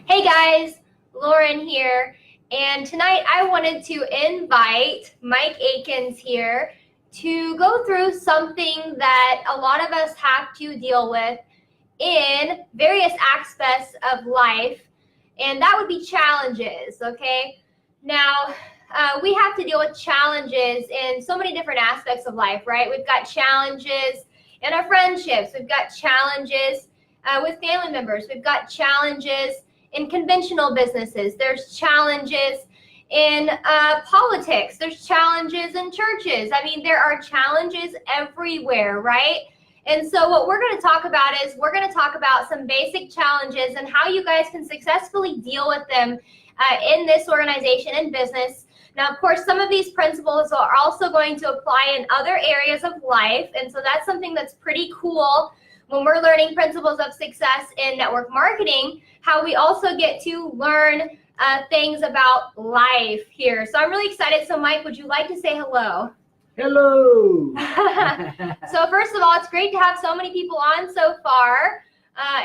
Hey guys, Lauren here, and tonight I wanted to invite Mike Akins here to go through something that a lot of us have to deal with in various aspects of life, and that would be challenges, okay? Now, we have to deal with challenges in so many different aspects of life, right? We've got challenges in our friendships, we've got challenges with family members, we've got challenges in conventional businesses, there's challenges in politics, there's challenges in churches. I mean, there are challenges everywhere, right? And so what we're going to talk about is we're going to talk about some basic challenges and how you guys can successfully deal with them in this organization and business. Now, of course, some of these principles are also going to apply in other areas of life. And so that's something that's pretty cool when we're learning principles of success in network marketing, how we also get to learn things about life here. So I'm really excited. So Mike, would you like to say hello? Hello. So first of all, it's great to have so many people on so far.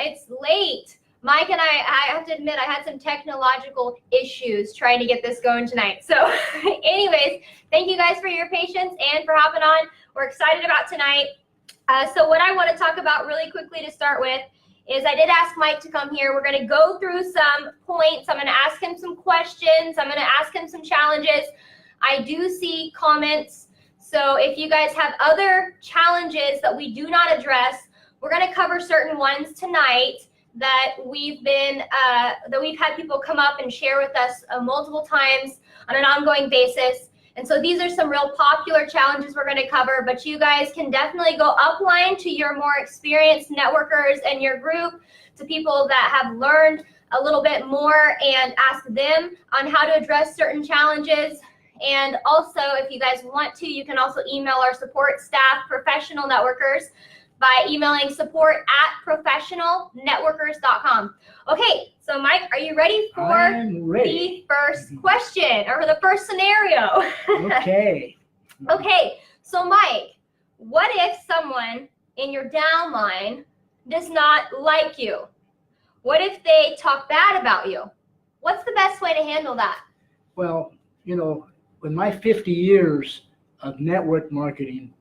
It's late. Mike and I have to admit, I had some technological issues trying to get this going tonight. So anyways, thank you guys for your patience and for hopping on. We're excited about tonight. So what I want to talk about really quickly to start with is I did ask Mike to come here. We're going to go through some points. I'm going to ask him some questions. I'm going to ask him some challenges. I do see comments. So if you guys have other challenges that we do not address, we're going to cover certain ones tonight that we've had people come up and share with us multiple times on an ongoing basis. And so these are some real popular challenges we're going to cover, but you guys can definitely go upline to your more experienced networkers and your group, to people that have learned a little bit more, and ask them on how to address certain challenges. And also, if you guys want to, you can also email our support staff, professional networkers, by emailing support@professionalnetworkers.com. Okay, so Mike, are you ready for the first question, or the first scenario? Okay. Okay, so Mike, what if someone in your downline does not like you? What if they talk bad about you? What's the best way to handle that? Well, with my 50 years of network marketing,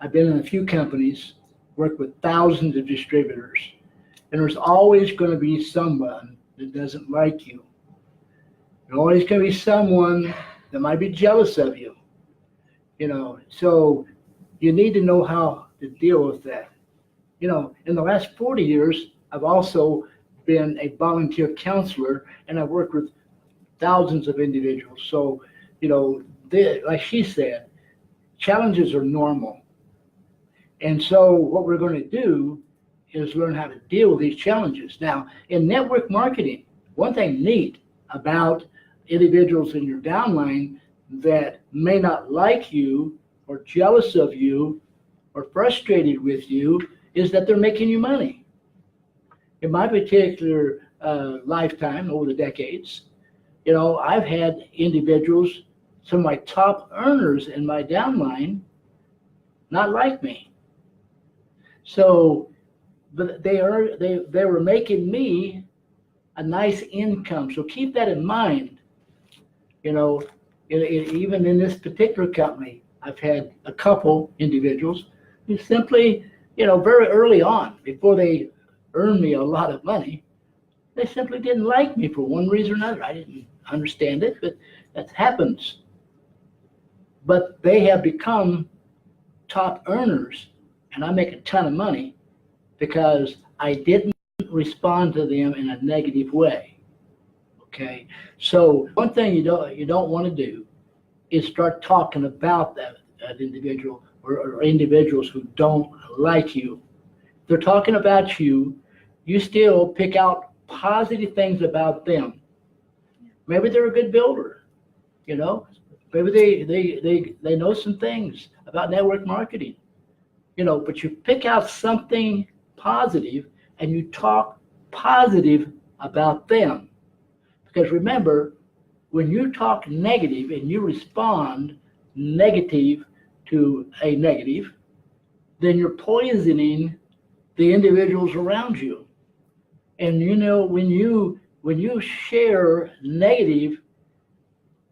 I've been in a few companies, worked with thousands of distributors, and there's always going to be someone that doesn't like you. There's always going to be someone that might be jealous of you. So you need to know how to deal with that. In the last 40 years, I've also been a volunteer counselor, and I've worked with thousands of individuals. So, like she said, challenges are normal. And so what we're going to do is learn how to deal with these challenges. Now, in network marketing, one thing neat about individuals in your downline that may not like you, or jealous of you, or frustrated with you, is that they're making you money. In my particular lifetime, over the decades, I've had individuals, some of my top earners in my downline, not like me. So, but they were making me a nice income. So keep that in mind. Even in this particular company, I've had a couple individuals who simply, very early on, before they earned me a lot of money, they simply didn't like me for one reason or another. I didn't understand it, but that happens. But they have become top earners, and I make a ton of money because I didn't respond to them in a negative way. Okay, so one thing you don't want to do is start talking about that individual or individuals who don't like you. If they're talking about you, you still pick out positive things about them. Maybe they're a good builder, Maybe they know some things about network marketing, but you pick out something positive and you talk positive about them. Because remember, when you talk negative and you respond negative to a negative, then you're poisoning the individuals around you. And when you share negative,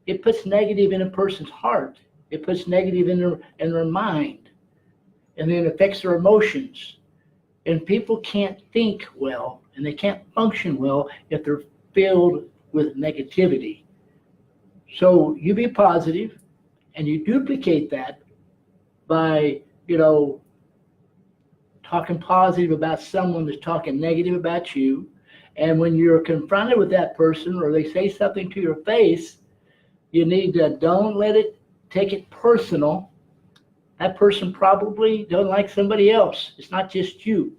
it puts negative in a person's heart. It puts negative in their mind, and then it affects their emotions. And people can't think well, and they can't function well if they're filled with negativity. So you be positive, and you duplicate that by, talking positive about someone that's talking negative about you. And when you're confronted with that person or they say something to your face, you need to don't take it personal. That person probably doesn't like somebody else. It's not just you.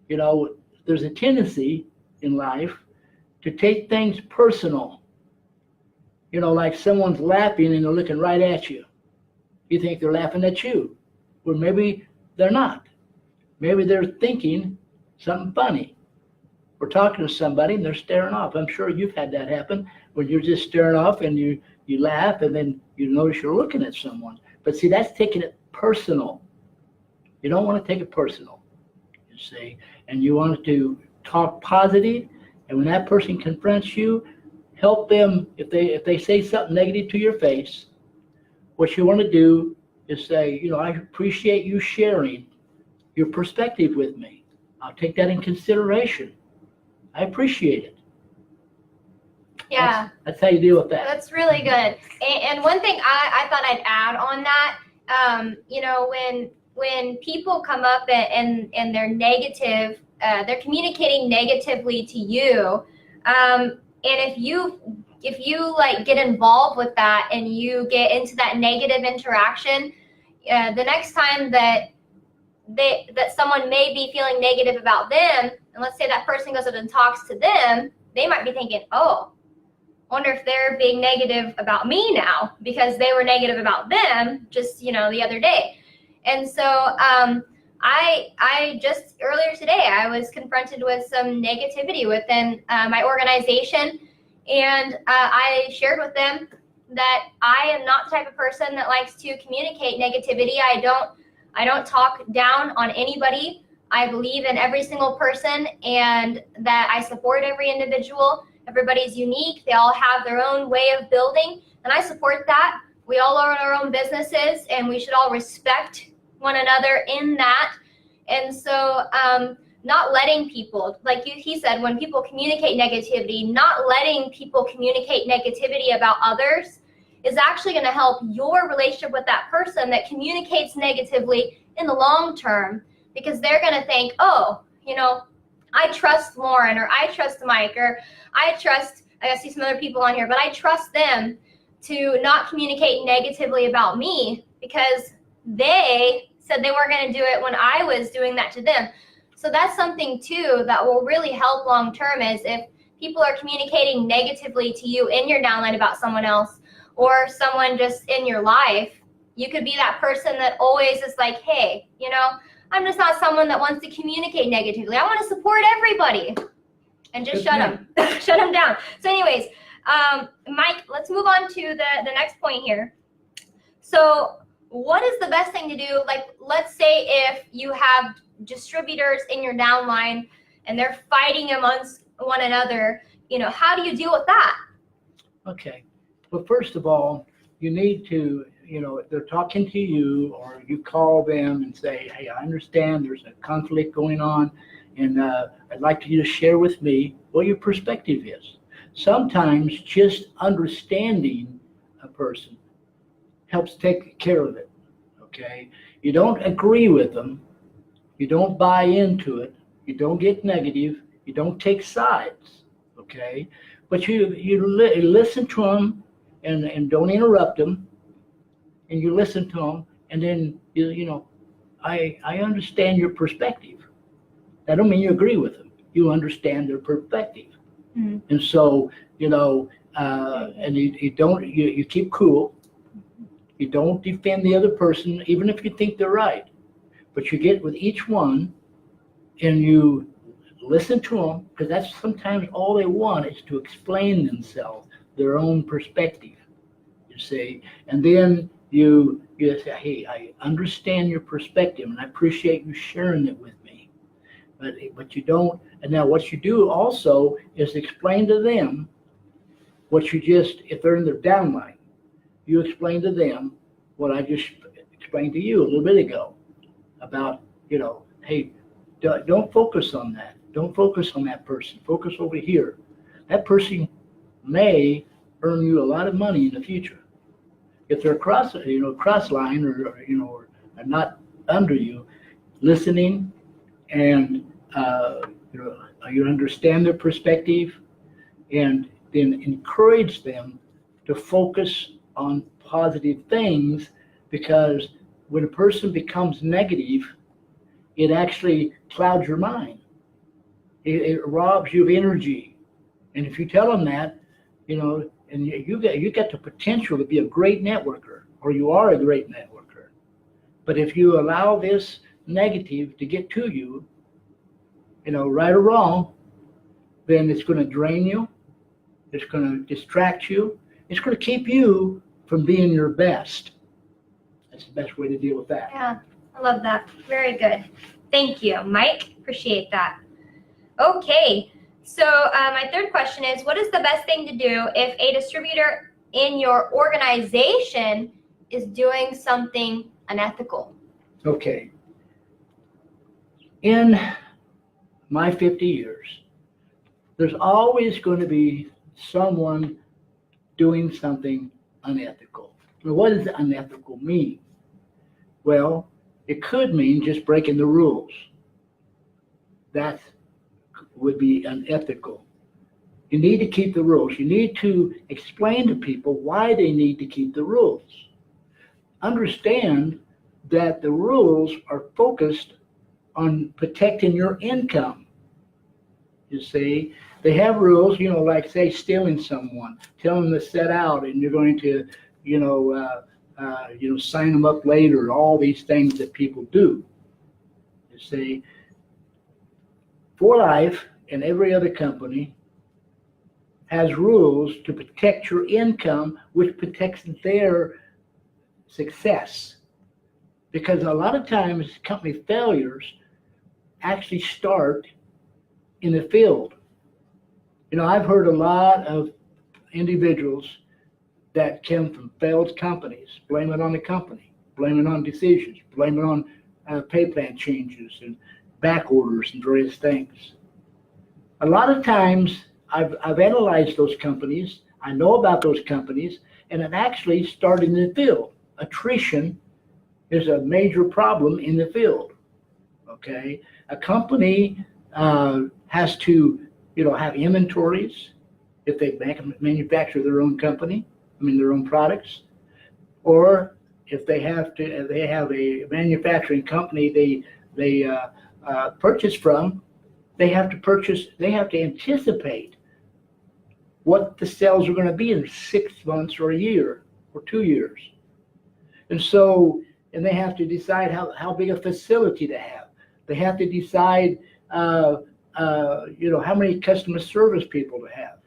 There's a tendency in life to take things personal. Like someone's laughing and they're looking right at you. You think they're laughing at you. Well, maybe they're not. Maybe they're thinking something funny. We're talking to somebody and they're staring off. I'm sure you've had that happen when you're just staring off and you laugh and then you notice you're looking at someone. But see, that's taking it personal. You don't want to take it personal, you see. And you want to talk positive. And when that person confronts you, help them. If they say something negative to your face, what you want to do is say, I appreciate you sharing your perspective with me. I'll take that in consideration. I appreciate it. Yeah. That's how you deal with that. That's really good. And one thing I thought I'd add on that, when people come up and they're negative, they're communicating negatively to you, and if you like get involved with that and you get into that negative interaction, the next time that someone may be feeling negative about them, and let's say that person goes up and talks to them, they might be thinking, oh, wonder if they're being negative about me now because they were negative about them just the other day. And so I just earlier today I was confronted with some negativity within my organization, and I shared with them that I am not the type of person that likes to communicate negativity. I don't talk down on anybody. I believe in every single person and that I support every individual. Everybody's unique. They all have their own way of building, and I support that. We all own our own businesses, and we should all respect one another in that. And so not letting people, like he said, when people communicate negativity, not letting people communicate negativity about others is actually going to help your relationship with that person that communicates negatively in the long term, because they're going to think, oh, I trust Lauren, or I trust Mike, or I see some other people on here, but I trust them to not communicate negatively about me because they said they weren't going to do it when I was doing that to them. So that's something too that will really help long term, is if people are communicating negatively to you in your downline about someone else or someone just in your life, you could be that person that always is like, hey, I'm just not someone that wants to communicate negatively. I want to support everybody, and just shut them down. So anyways, Mike, let's move on to the next point here. So what is the best thing to do? Like, let's say if you have distributors in your downline and they're fighting amongst one another, how do you deal with that? Okay. Well, first of all, you need to, if they're talking to you, or you call them and say, hey, I understand there's a conflict going on, and I'd like you to share with me what your perspective is. Sometimes just understanding a person helps take care of it, okay? You don't agree with them. You don't buy into it. You don't get negative. You don't take sides, okay? But you listen to them and don't interrupt them. And you listen to them, and then, I understand your perspective. That don't mean you agree with them. You understand their perspective. Mm-hmm. And so, and you keep cool. You don't defend the other person, even if you think they're right. But you get with each one, and you listen to them, because that's sometimes all they want is to explain themselves, their own perspective, you see. And then you say, hey, I understand your perspective, and I appreciate you sharing it with me. but you don't. And now what you do also is explain to them what you just, if they're in their downline, you explain to them what I just explained to you a little bit ago about, hey, don't focus on that. Don't focus on that person. Focus over here. That person may earn you a lot of money in the future. If they're cross line or not under you, listening and you understand their perspective, and then encourage them to focus on positive things, because when a person becomes negative, it actually clouds your mind. It robs you of energy. And if you tell them that, and you get the potential to be a great networker, or you are a great networker. But if you allow this negative to get to you, right or wrong, then it's going to drain you. It's going to distract you. It's going to keep you from being your best. That's the best way to deal with that. Yeah, I love that. Very good. Thank you, Mike. Appreciate that. Okay, so my third question is, what is the best thing to do if a distributor in your organization is doing something unethical? Okay. In my 50 years, there's always going to be someone doing something unethical. Now, what does unethical mean? Well, it could mean just breaking the rules. That would be unethical. You need to keep the rules. You need to explain to people why they need to keep the rules. Understand that the rules are focused on protecting your income. You see, they have rules, like say stealing someone, tell them to set out, and you're going to, sign them up later, all these things that people do. You see, For Life and every other company has rules to protect your income, which protects their success. Because a lot of times company failures actually start in the field. I've heard a lot of individuals that came from failed companies, blame it on the company, blame it on decisions, blame it on pay plan changes and back orders and various things. A lot of times I've analyzed those companies, I know about those companies, and it actually started in the field. Attrition is a major problem in the field. Okay, a company has to, have inventories if they manufacture their own their own products, or if they have a manufacturing company they purchase from, they have to anticipate what the sales are going to be in 6 months or a year or 2 years, and they have to decide how big a facility to have. They have to decide how many customer service people to have.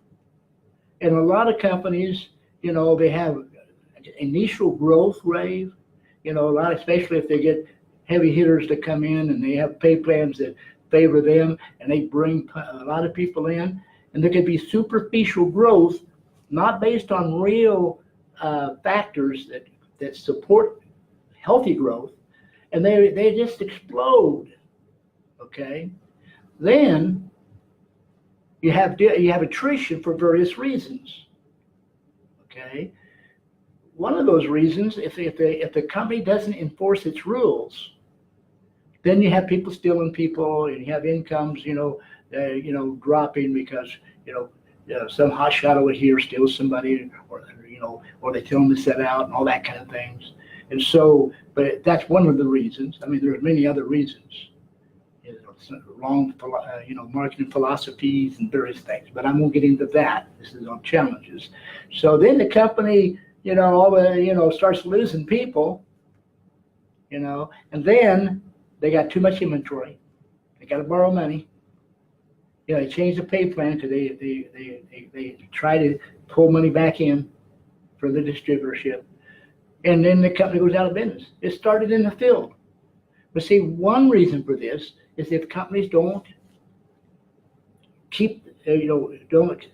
And a lot of companies, they have initial growth wave, a lot, especially if they get heavy hitters to come in and they have pay plans that favor them and they bring a lot of people in. And there could be superficial growth, not based on real factors that support healthy growth, and they just explode. Okay, then you have attrition for various reasons. Okay, one of those reasons, if the company doesn't enforce its rules, then you have people stealing people, and you have incomes, dropping because some hotshot over here steals somebody, or they tell them to set out and all that kind of things. And so, but that's one of the reasons. There are many other reasons. Wrong, marketing philosophies and various things. But I won't get into that. This is on challenges. So then the company, starts losing people, and then they got too much inventory. They got to borrow money. They change the pay plan because they try to pull money back in for the distributorship, and then the company goes out of business. It started in the field. But see, one reason for this is if companies don't keep, don't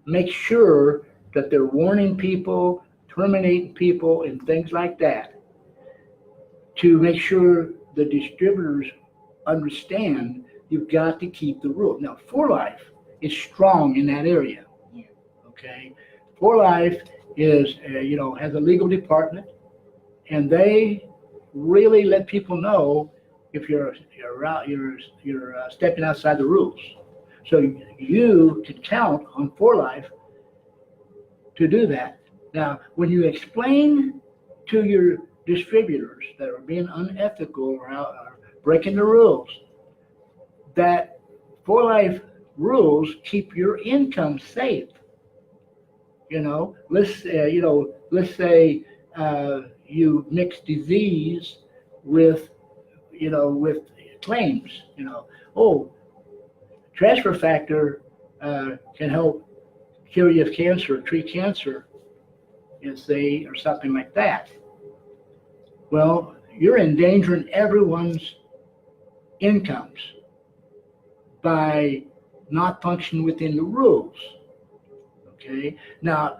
make sure that they're warning people, terminating people, and things like that, to make sure the distributors understand you've got to keep the rule. Now, 4Life is strong in that area. Yeah. Okay, 4Life is, has a legal department, and they really let people know if you're stepping outside the rules. So you can count on 4Life to do that. Now, when you explain to your distributors that are being unethical or breaking the rules, that 4Life rules keep your income safe. Let's say you mix disease with claims. Oh, transfer factor can help cure you of cancer, treat cancer, or something like that. Well, you're endangering everyone's incomes by not functioning within the rules. Okay. Now,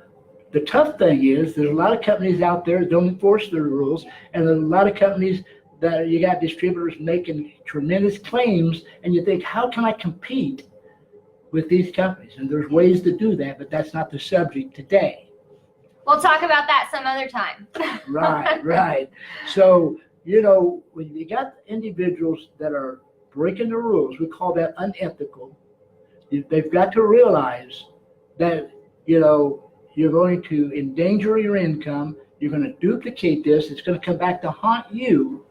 the tough thing is there's a lot of companies out there that don't enforce their rules, and there's a lot of companies that you got distributors making tremendous claims, and you think, how can I compete with these companies? And there's ways to do that, but that's not the subject today. We'll talk about that some other time. Right. So, when you got individuals that are breaking the rules, we call that unethical. They've got to realize that, you're going to endanger your income. You're going to duplicate this. It's going to come back to haunt you,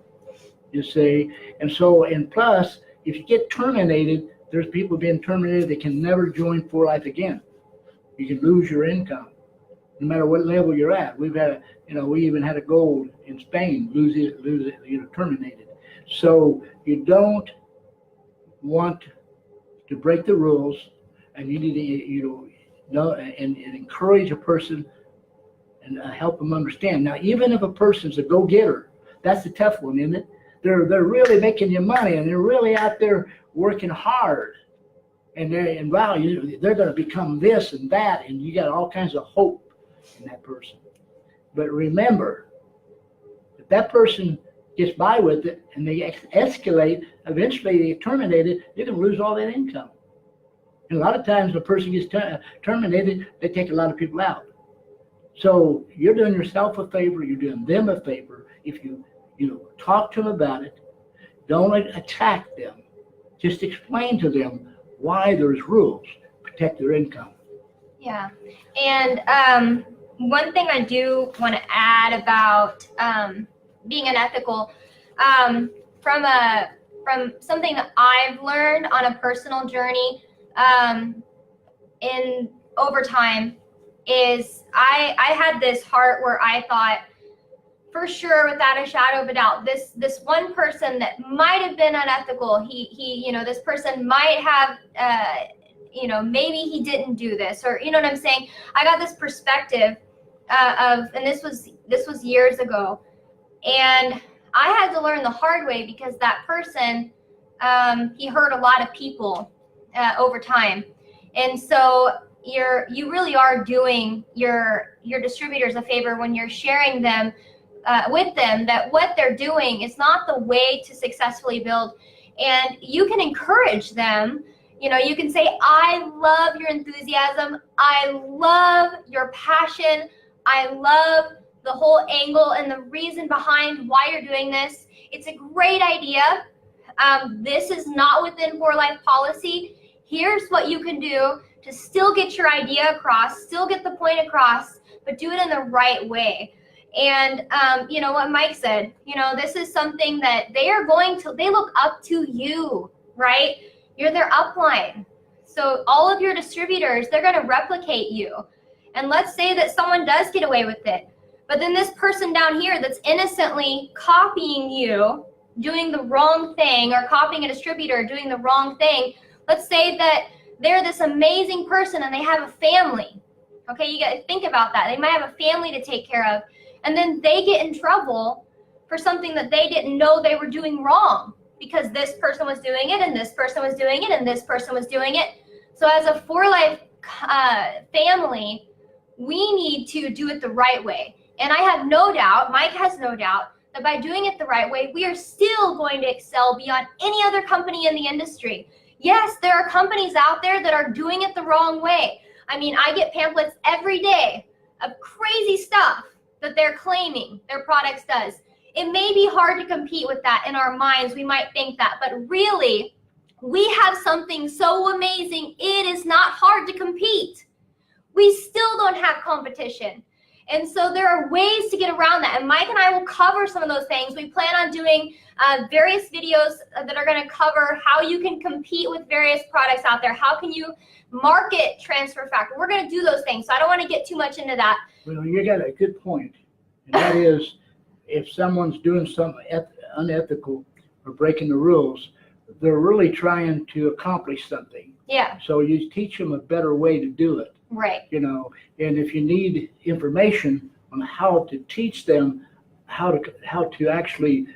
you see. And plus, if you get terminated, there's people being terminated that can never join 4Life again. You can lose your income, no matter what level you're at. We've had, we even had a gold in Spain lose it, terminated. So you don't want to break the rules, and you need to, and encourage a person and help them understand. Now, even if a person's a go-getter, that's the tough one, isn't it? They're really making you money, and they're really out there working hard, and they're going to become this and that, and you got all kinds of hope in that person. But remember, if that person gets by with it and they escalate, eventually they get terminated, you're going to lose all that income. And a lot of times when a person gets terminated, they take a lot of people out. So you're doing yourself a favor, you're doing them a favor if you talk to them about it. Don't attack them. Just explain to them why there's rules. Protect their income. Yeah. And one thing I do want to add about being unethical, from something that I've learned on a personal journey in over time, is I had this heart where I thought, for sure, without a shadow of a doubt, this one person that might have been unethical, this person might have, maybe he didn't do this, or what I'm saying. I got this perspective and this was years ago, and I had to learn the hard way, because that person, he hurt a lot of people over time, and so you really are doing your distributors a favor when you're sharing them with them that what they're doing is not the way to successfully build. And you can encourage them. You can say, I love your enthusiasm. I love your passion. I love the whole angle and the reason behind why you're doing this. It's a great idea. This is not within 4Life policy. Here's what you can do to still get your idea across, still get the point across, but do it in the right way. And what Mike said, this is something that they look up to you, right? You're their upline. So all of your distributors, they're going to replicate you. And let's say that someone does get away with it, but then this person down here that's innocently copying you, doing the wrong thing, or copying a distributor doing the wrong thing. Let's say that they're this amazing person and they have a family. Okay, you got to think about that. They might have a family to take care of, and then they get in trouble for something that they didn't know they were doing wrong. because this person was doing it and this person was doing it and this person was doing it. So as a For Life family, we need to do it the right way. And I have no doubt, Mike has no doubt, that by doing it the right way, we are still going to excel beyond any other company in the industry. Yes, there are companies out there that are doing it the wrong way. I mean, I get pamphlets every day of crazy stuff that they're claiming their products does. It may be hard to compete with that in our minds. We might think that, but really, we have something so amazing. It is not hard to compete. We still don't have competition. And so there are ways to get around that. And Mike and I will cover some of those things. We plan on doing various videos that are going to cover how you can compete with various products out there. How can you market transfer factor? We're going to do those things. So I don't want to get too much into that. Well, you got a good point. And that is, if someone's doing something unethical or breaking the rules, they're really trying to accomplish something. Yeah. So you teach them a better way to do it. Right. You know, and if you need information on how to teach them how to actually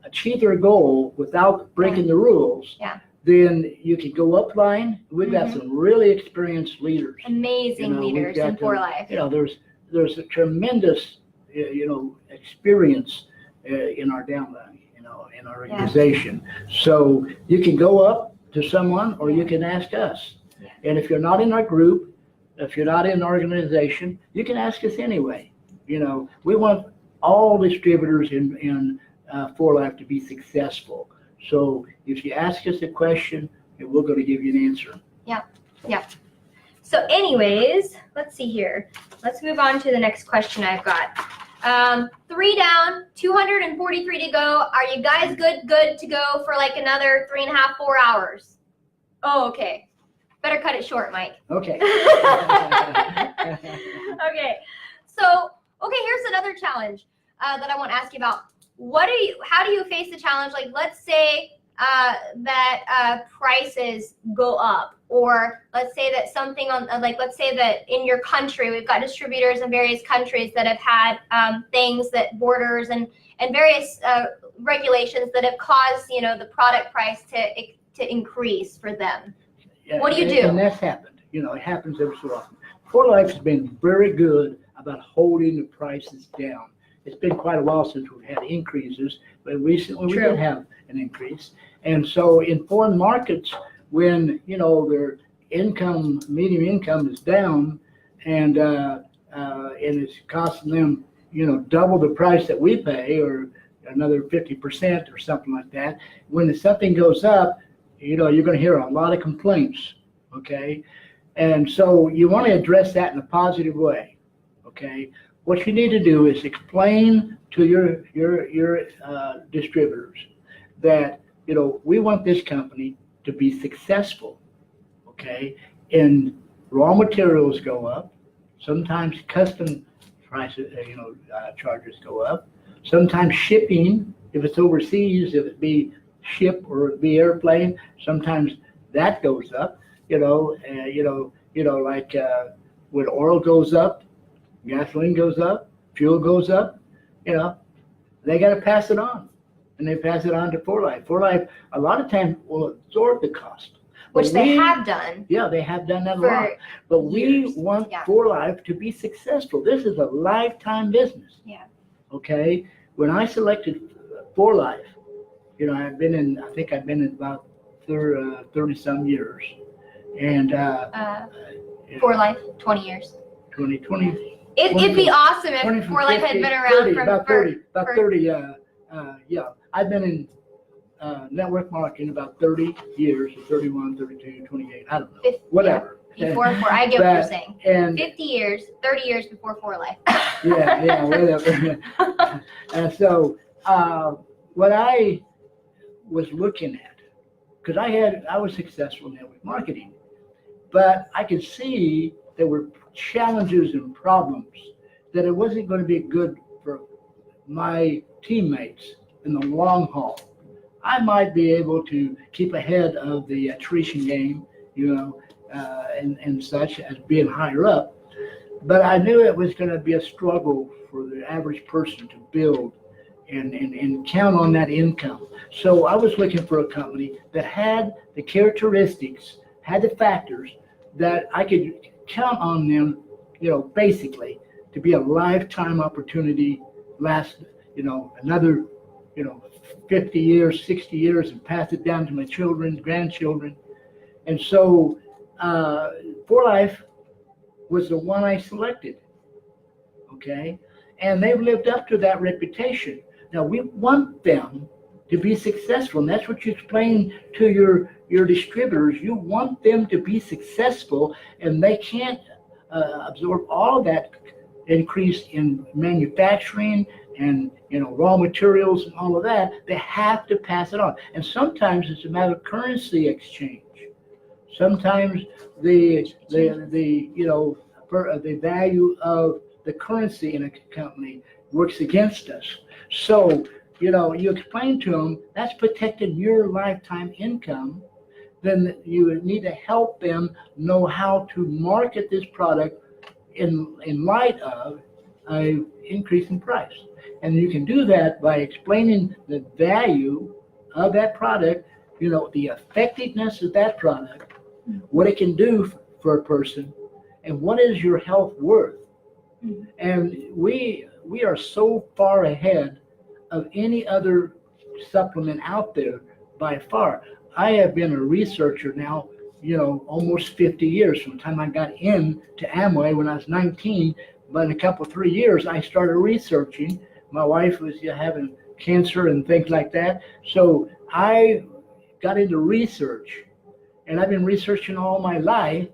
achieve their goal without breaking the rules, yeah, then you can go upline. We've got some really experienced leaders. Amazing leaders in For Life. You know, there's a tremendous experience in our downline, in our organization. So you can go up to someone or you can ask us. And if you're not in our group, if you're not in an organization, you can ask us anyway. You know, we want all distributors in For Life to be successful. So if you ask us a question, we're going to give you an answer. Yeah. So anyways, let's see here. Let's move on to the next question I've got. 3 down, 243 to go. Are you guys good to go for like another 3.5, 4 hours? Oh, okay. Better cut it short, Mike. Okay. Okay. So, here's another challenge that I want to ask you about. How do you face the challenge? Like, let's say that prices go up, or let's say that something let's say that in your country, we've got distributors in various countries that have had things that borders and various regulations that have caused, the product price to increase for them. Yeah, what do you do? And that's happened. It happens every so often. For Life has been very good about holding the prices down. It's been quite a while since we've had increases, but recently we did have an increase. And so in foreign markets, when, their median income is down and it's costing them, double the price that we pay or another 50% or something like that, when something goes up, you're going to hear a lot of complaints, okay? And so you want to address that in a positive way, okay? What you need to do is explain to your distributors that, we want this company to be successful, okay? And raw materials go up. Sometimes custom prices, charges go up. Sometimes shipping, if it's overseas, if it be ship or it be airplane, sometimes that goes up. Like when oil goes up, gasoline goes up, fuel goes up, they got to pass it on. And they pass it on to For Life. For Life, a lot of times, will absorb the cost. Which they have done. Yeah, they have done that a lot. But we want For Life to be successful. This is a lifetime business. Yeah. Okay? When I selected For Life, I've been in about 30-some years. And For Life, 20 years. 20. It'd be awesome if For Life had been around 30. Yeah. I've been in network marketing about 30 years, 31, 32, 28, I don't know, 50, whatever. Yeah. Before, I get what you're saying. And 50 years, 30 years before For Life. yeah, whatever. And so what I was looking at, because I was successful in network marketing, but I could see there were challenges and problems that it wasn't going to be good for my teammates in the long haul. I might be able to keep ahead of the attrition game, and such as being higher up, but I knew it was going to be a struggle for the average person to build and count on that income. So I was looking for a company that had the characteristics, had the factors that I could count on them, basically to be a lifetime opportunity, last, another, 50 years, 60 years, and pass it down to my children, grandchildren. And so For Life was the one I selected, okay? And they've lived up to that reputation. Now, we want them to be successful, and that's what you explain to your distributors. You want them to be successful, and they can't absorb all of that increase in manufacturing and raw materials and all of that. They have to pass it on, and sometimes it's a matter of currency exchange. Sometimes the value of the currency in a company works against us. So you explain to them that's protecting your lifetime income. Then you need to help them know how to market this product in light of an increase in price. And you can do that by explaining the value of that product, the effectiveness of that product, what it can do for a person, and what is your health worth. And we are so far ahead of any other supplement out there by far. I have been a researcher now, almost 50 years from the time I got into Amway when I was 19. But in a couple, 3 years, I started researching. My wife was having cancer and things like that. So I got into research, and I've been researching all my life,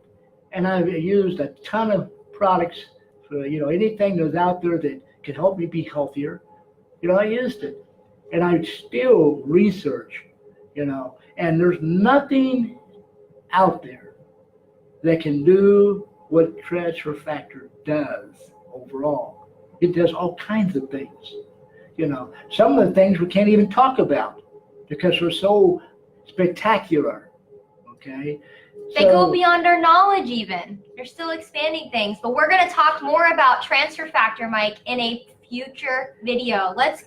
and I've used a ton of products for, anything that's out there that can help me be healthier. I used it, and I still research, and there's nothing out there that can do what transfer factor does overall. It does all kinds of things. Some of the things we can't even talk about because they're so spectacular. Okay. They go beyond our knowledge even. They're still expanding things. But we're going to talk more about transfer factor, Mike, in a future video. Let's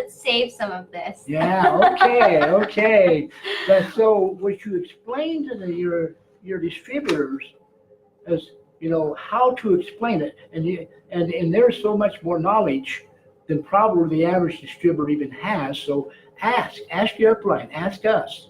save some of this. Yeah, okay. So what you explain to your distributors is, how to explain it. And there's so much more knowledge than probably the average distributor even has. So ask your upline, ask us.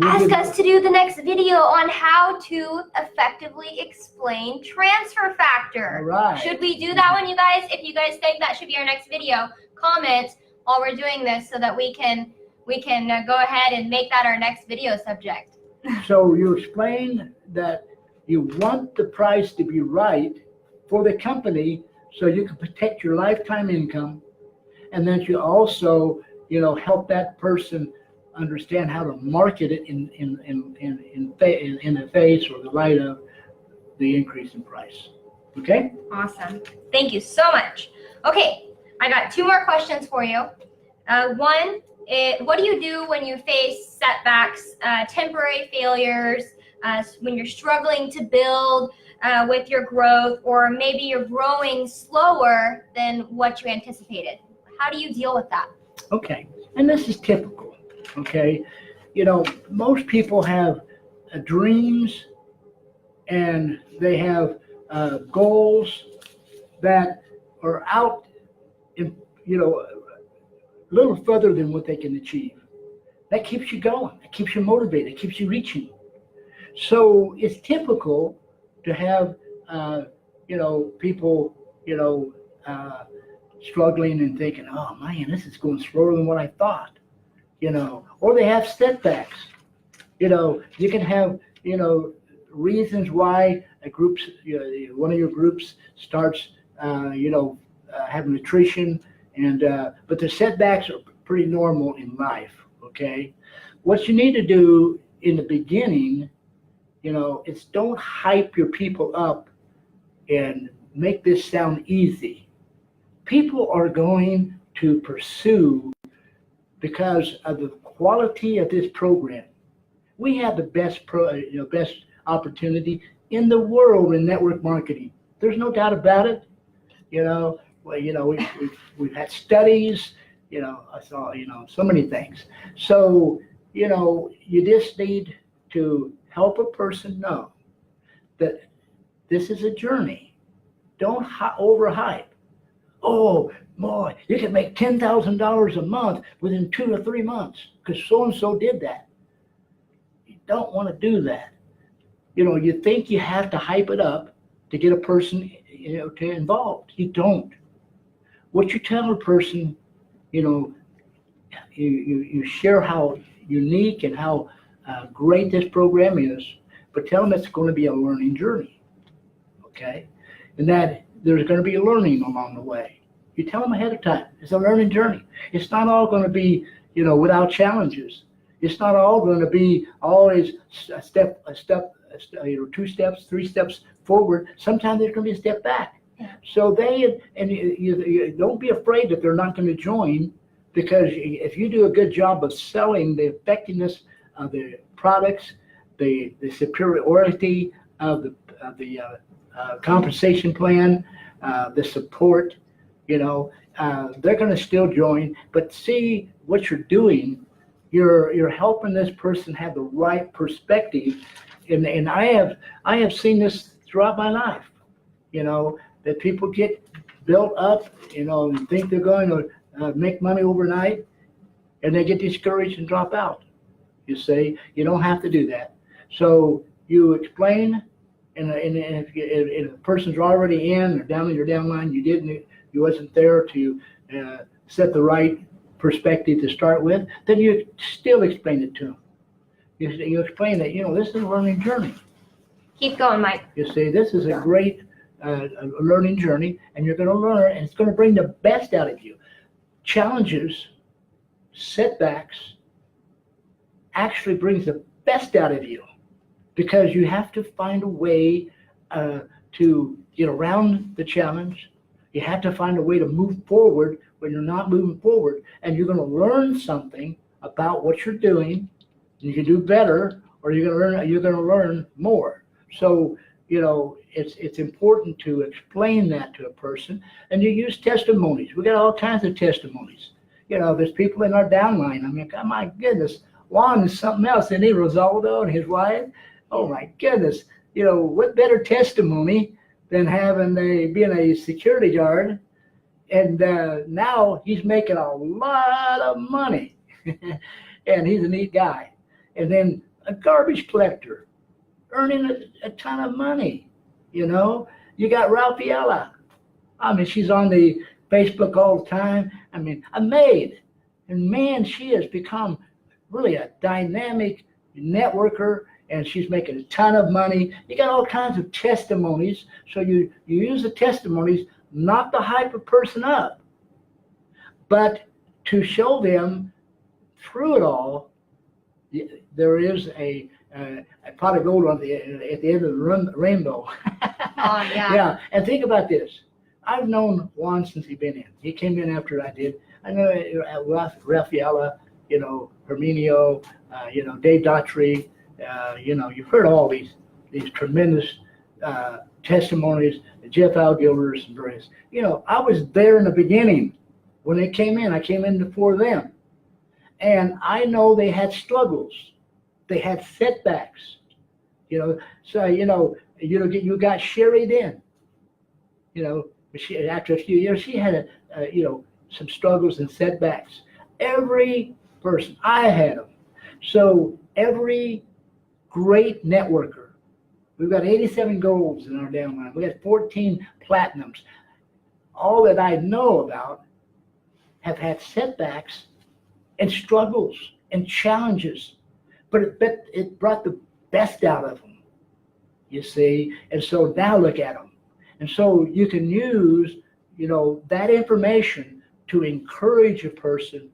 Ask us to do the next video on how to effectively explain transfer factor. All right. Should we do that one, you guys? If you guys think that should be our next video, comment while we're doing this so that we can go ahead and make that our next video subject. So you explain that you want the price to be right for the company so you can protect your lifetime income, and then you also, help that person understand how to market it in the face or the light of the increase in price. Okay? Awesome. Thank you so much. Okay, I got 2 more questions for you. One, what do you do when you face setbacks, temporary failures, when you're struggling to build with your growth, or maybe you're growing slower than what you anticipated? How do you deal with that? Okay, and this is typical. Okay, most people have dreams, and they have goals that are out in, a little further than what they can achieve. That keeps you going. It keeps you motivated. It keeps you reaching. So it's typical to have, people, struggling and thinking, oh man, this is going slower than what I thought. Or they have setbacks. You can have, reasons why a group's, one of your groups starts, having attrition, and but the setbacks are pretty normal in life. Okay, what you need to do in the beginning, is don't hype your people up and make this sound easy. People are going to pursue because of the quality of this program. We have the best best opportunity in the world in network marketing. There's no doubt about it. We've had studies I saw, so many things. So, you just need to help a person know that this is a journey. Don't overhype. Oh, boy, you can make $10,000 a month within 2 or 3 months because so-and-so did that. You don't want to do that. You think you have to hype it up to get a person, to involved. You don't. What you tell a person, you share how unique and how great this program is, but tell them it's going to be a learning journey, okay? And that there's going to be a learning along the way. You tell them ahead of time. It's a learning journey. It's not all going to be, without challenges. It's not all going to be always a step, 2 steps, 3 steps forward. Sometimes there's going to be a step back. Yeah. So you don't be afraid that they're not going to join, because if you do a good job of selling the effectiveness of the products, the superiority of the compensation plan, the support, they're going to still join. But see what you're doing. You're helping this person have the right perspective, and I have seen this throughout my life. That people get built up, and think they're going to make money overnight, and they get discouraged and drop out. You say you don't have to do that. So you explain, and if a person's already in or down in your downline, you wasn't there to set the right perspective to start with, then you still explain it to them. You explain that this is a learning journey. Keep going, Mike. You see, this is a great learning journey, and you're going to learn, and it's going to bring the best out of you. Challenges, setbacks, actually brings the best out of you, because you have to find a way to get around the challenge. You have to find a way to move forward when you're not moving forward, and you're going to learn something about what you're doing. You can do better, or you're going to learn more. So it's important to explain that to a person, and you use testimonies. We got all kinds of testimonies. There's people in our downline. I mean, oh my goodness, Juan is something else, and Rosaldo and his wife. Oh my goodness, what better testimony than being a security guard, and now he's making a lot of money, and he's a neat guy. And then a garbage collector, earning a ton of money. You got Ralphiella. I mean, she's on the Facebook all the time. I mean, a maid, and man, she has become really a dynamic networker, and she's making a ton of money. You got all kinds of testimonies. So you use the testimonies not to hype a person up, but to show them through it all, there is a pot of gold at the end of the rainbow. Oh, yeah. Yeah, and think about this. I've known Juan since he's been in. He came in after I did. I know Raffaella, Herminio, Dave Daughtry. You've heard all these tremendous testimonies, Jeff Algilders and various. I was there in the beginning when they came in. I came in before them. And I know they had struggles. They had setbacks. So, you got Sherry in. After a few years, she had, some struggles and setbacks. Every person, I had them. So every great networker, we've got 87 golds in our downline. We got 14 platinums. All that I know about have had setbacks and struggles and challenges, but it brought the best out of them, you see. And so now look at them. And so you can use, that information to encourage a person.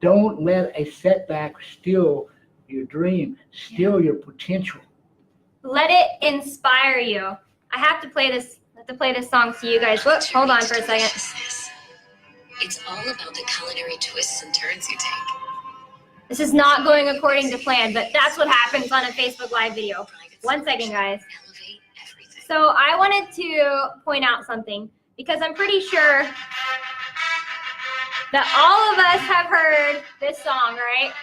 Don't let a setback steal your dream, steal your potential. Let it inspire you. I have to play this song to you guys. Whoops, hold on for a second. It's all about the culinary twists and turns you take. This is not going according to plan, but that's what happens on a Facebook Live video. 1 second, guys. Elevate everything. So I wanted to point out something, because I'm pretty sure that all of us have heard this song, right?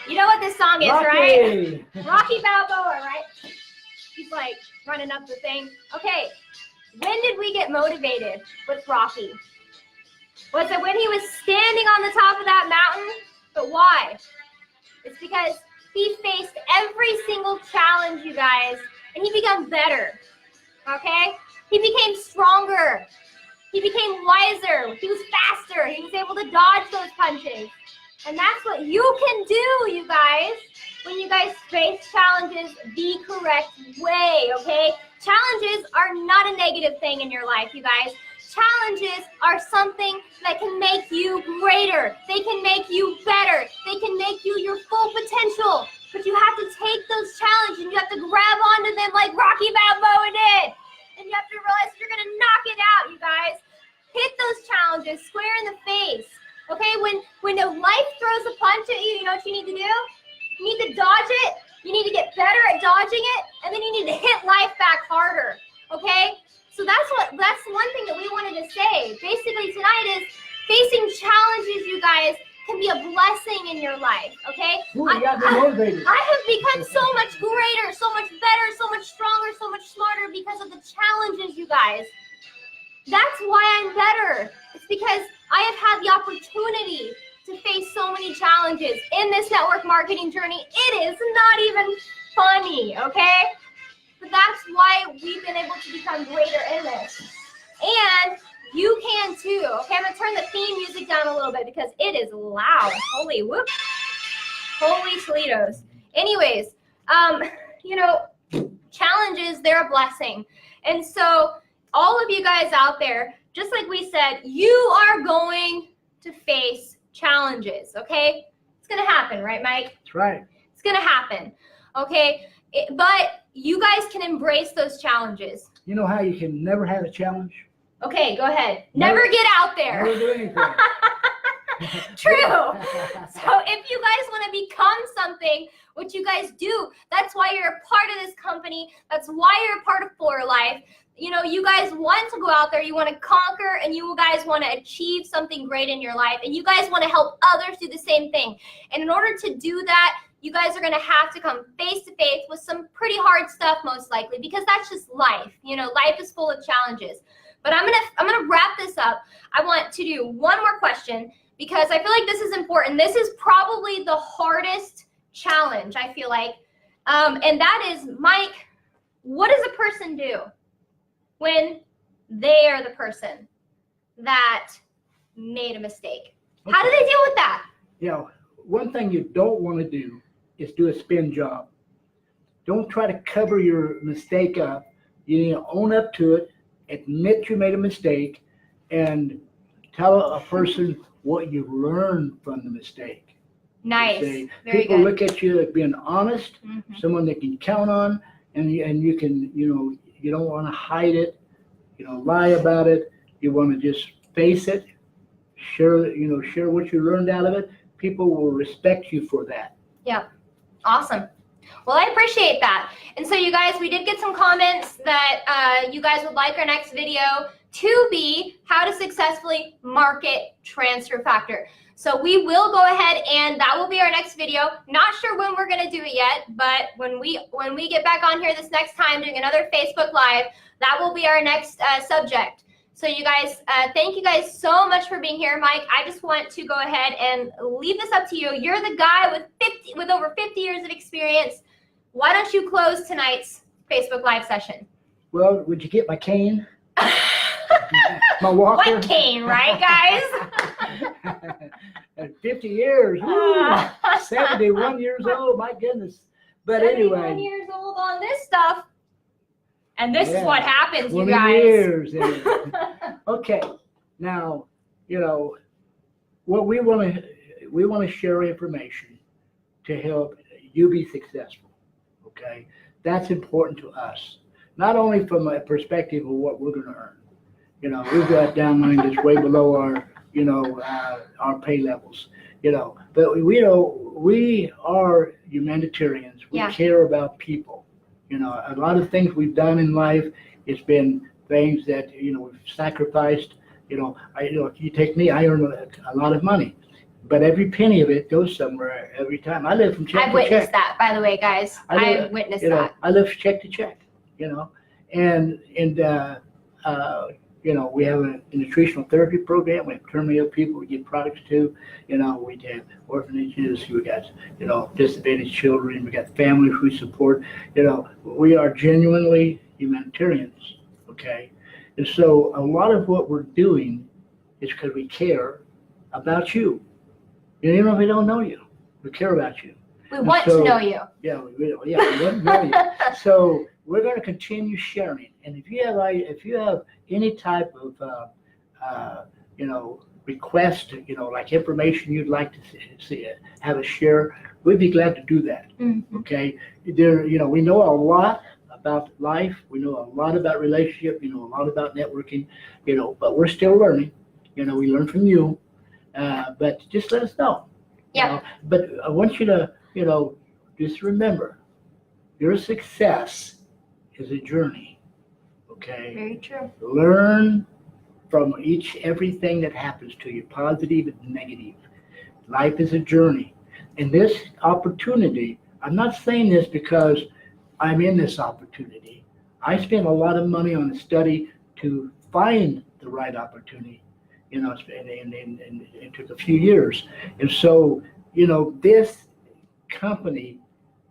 You know what this song is, right? Rocky Balboa, right? He's like running up the thing. Okay, when did we get motivated with Rocky? Was it when he was standing on the top of that mountain? But why? It's because he faced every single challenge, you guys, and he became better, okay? He became stronger. He became wiser. He was faster. He was able to dodge those punches. And that's what you can do, you guys, when you guys face challenges the correct way, okay? Challenges are not a negative thing in your life, you guys. Challenges are something that can make you greater. They can make you better. They can make you your full potential. But you have to take those challenges and you have to grab onto them like Rocky Balboa did. And you have to realize you're going to knock it out, you guys. Hit those challenges square in the face. Okay, when a life throws a punch at you, you know what you need to do? You need to dodge it. You need to get better at dodging it. And then you need to hit life back harder. Okay? So that's one thing that we wanted to say. Basically tonight is facing challenges, you guys, can be a blessing in your life. Okay? Ooh, you got me motivated. I have become so much greater, so much better, so much stronger, so much smarter because of the challenges, you guys. That's why I'm better. It's because I have had the opportunity to face so many challenges in this network marketing journey. It is not even funny, okay? But that's why we've been able to become greater in this. And you can too, okay? I'm gonna turn the theme music down a little bit because it is loud. Holy whoop. Holy Toledos. Anyways, you know, challenges, they're a blessing. And so all of you guys out there, just like we said, you are going to face challenges, okay? It's going to happen, right, Mike? That's right. It's going to happen, okay? But you guys can embrace those challenges. You know how you can never have a challenge? Okay, go ahead. Never get out there. Never do anything. True. So if you guys want to become something, which you guys do, that's why you're a part of this company. That's why you're a part of For Life. You know, you guys want to go out there, you want to conquer, and you guys want to achieve something great in your life, and you guys want to help others do the same thing. And in order to do that, you guys are going to have to come face to face with some pretty hard stuff, most likely, because that's just life. You know, life is full of challenges. But I'm gonna wrap this up. I want to do one more question because I feel like this is important. This is probably the hardest challenge, I feel like, and that is, Mike, what does a person do when they are the person that made a mistake? Okay. How do they deal with that? You know, one thing you don't want to do is do a spin job. Don't try to cover your mistake up. You need to own up to it, admit you made a mistake, and tell a person what you learned from the mistake. Nice. Very good. People look at you as being honest, someone they can count on, and you can, you know, you don't want to hide it, you don't lie about it. You want to just face it, share what you learned out of it. People will respect you for that. Yeah. Awesome. Well, I appreciate that. And so you guys, we did get some comments that you guys would like our next video to be how to successfully market transfer factor. So we will go ahead and that will be our next video. Not sure when we're going to do it yet, but when we get back on here this next time doing another Facebook Live, that will be our next subject. So you guys, thank you guys so much for being here. Mike, I just want to go ahead and leave this up to you. You're the guy with over 50 years of experience. Why don't you close tonight's Facebook Live session? Well, would you get my cane? My walker? What cane, right, guys? 50 years. 71 years old. My goodness. But 71 anyway. years old on this stuff. And this is what happens, you 20 guys. years. Okay. Now, you know, what we want to share information to help you be successful. Okay, that's important to us. Not only from a perspective of what we're going to earn. You know, we've got downline that's way below our, you know, our pay levels. You know, but we are humanitarians. We care about people. You know, a lot of things we've done in life, it's been things that, you know, we've sacrificed, If you take me, I earn a lot of money, but every penny of it goes somewhere every time. I live from check I've to check. witnessed that, by the way, guys. I've witnessed that. I live check to check, and we have a nutritional therapy program. We have terminally ill people we give products to. We have orphanages. We got, disadvantaged children. We got families we support. We are genuinely humanitarians, okay? And so a lot of what we're doing is because we care about you. Even if we don't know you, we care about you. We want to know you. Yeah, we want to know you. So we're going to continue sharing. And if you have any type of request, like information you'd like to have us share, we'd be glad to do that. Mm-hmm. Okay, we know a lot about life. We know a lot about relationship. We know a lot about networking. But we're still learning. We learn from you. But just let us know. Yeah. But I want you to, just remember, your success is a journey. Okay. Very true. Learn from everything that happens to you, positive and negative. Life is a journey. And this opportunity, I'm not saying this because I'm in this opportunity. I spent a lot of money on a study to find the right opportunity. And it took a few years. And so, this company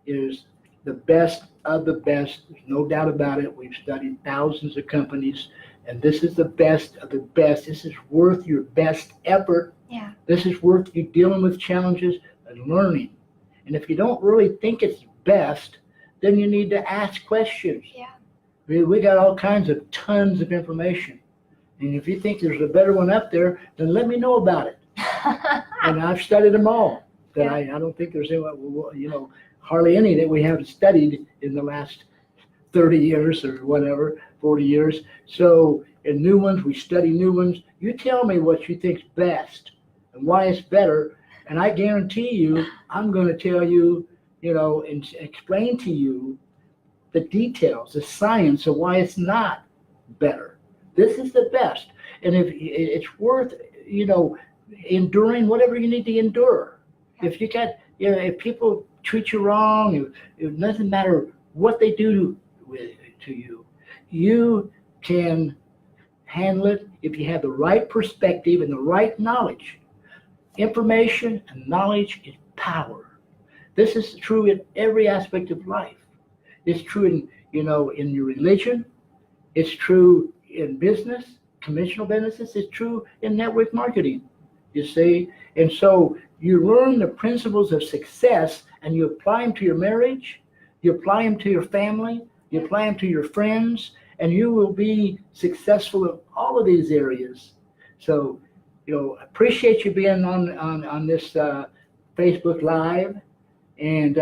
is the best of the best. There's no doubt about it. We've studied thousands of companies, and this is the best of the best. This is worth your best effort. Yeah. This is worth you dealing with challenges and learning. And if you don't really think it's best, then you need to ask questions. Yeah. We got all kinds of tons of information. And if you think there's a better one up there, then let me know about it. And I've studied them all. But I don't think there's any, hardly any that we haven't studied in the last 30 years or whatever, 40 years. So in new ones, we study new ones. You tell me what you think's best and why it's better. And I guarantee you, I'm going to tell you, and explain to you the details, the science of why it's not better. This is the best. And if it's worth, enduring whatever you need to endure. If you got, if people treat you wrong, it doesn't matter what they do to you, you can handle it if you have the right perspective and the right knowledge. Information and knowledge is power. This is true in every aspect of life. It's true in your religion. It's true in business, conventional businesses. It's true in network marketing, you see. And so you learn the principles of success and you apply them to your marriage, you apply them to your family, you apply them to your friends, and you will be successful in all of these areas. So, appreciate you being on this Facebook Live. And,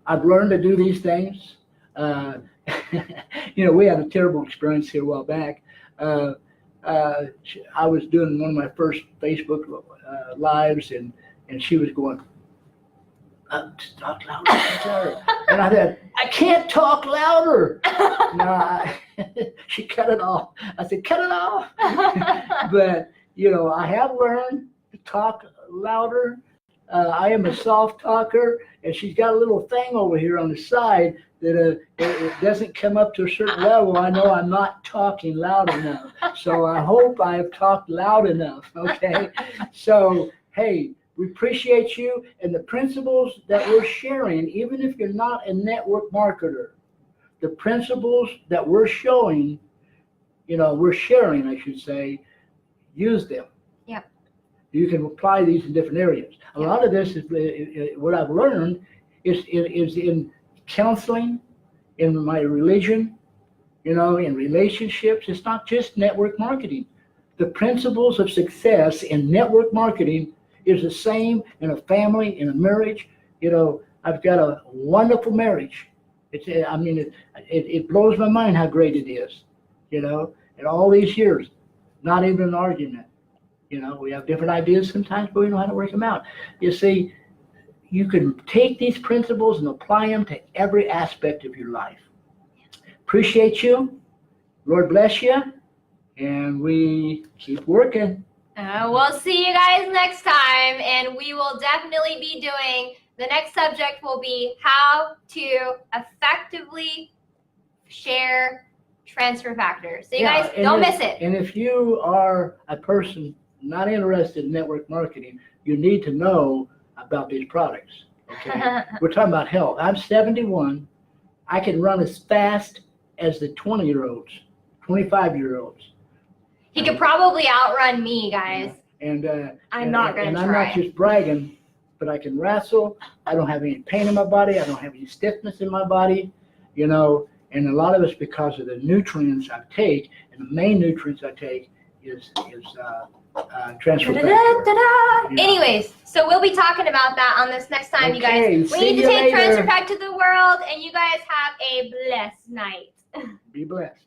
I've learned to do these things. We had a terrible experience here a while back. I was doing one of my first Facebook lives, and she was going, talk louder. And I said, I can't talk louder. No, she cut it off. I said, cut it off. But, I have learned to talk louder. I am a soft talker, and she's got a little thing over here on the side that it doesn't come up to a certain level. I know I'm not talking loud enough. So I hope I have talked loud enough, okay? So, hey, we appreciate you and the principles that we're sharing, even if you're not a network marketer. The principles that we're showing, we're sharing, I should say, use them. Yeah. You can apply these in different areas. A lot of this is what I've learned is in counseling, in my religion, in relationships. It's not just network marketing. The principles of success in network marketing is the same in a family, in a marriage. I've got a wonderful marriage. It blows my mind how great it is, in all these years, not even an argument. We have different ideas sometimes, but we know how to work them out. You see, you can take these principles and apply them to every aspect of your life. Appreciate you. Lord bless you. and we keep working. We'll see you guys next time, and we will definitely be doing, the next subject will be how to effectively share transfer factors. So you guys don't miss it. And if you are a person not interested in network marketing, you need to know about these products. Okay, we're talking about health. I'm 71. I can run as fast as the 20-year-olds, 25-year-olds. He could probably outrun me, guys. I'm not going to try. I'm not just bragging, but I can wrestle. I don't have any pain in my body. I don't have any stiffness in my body, you know. And a lot of it's because of the nutrients I take, and the main nutrients I take is transfer factor. Da-da-da-da-da. Anyways, so we'll be talking about that on this next time, you guys. We need to take transfer factor to the world, and you guys have a blessed night. Be blessed.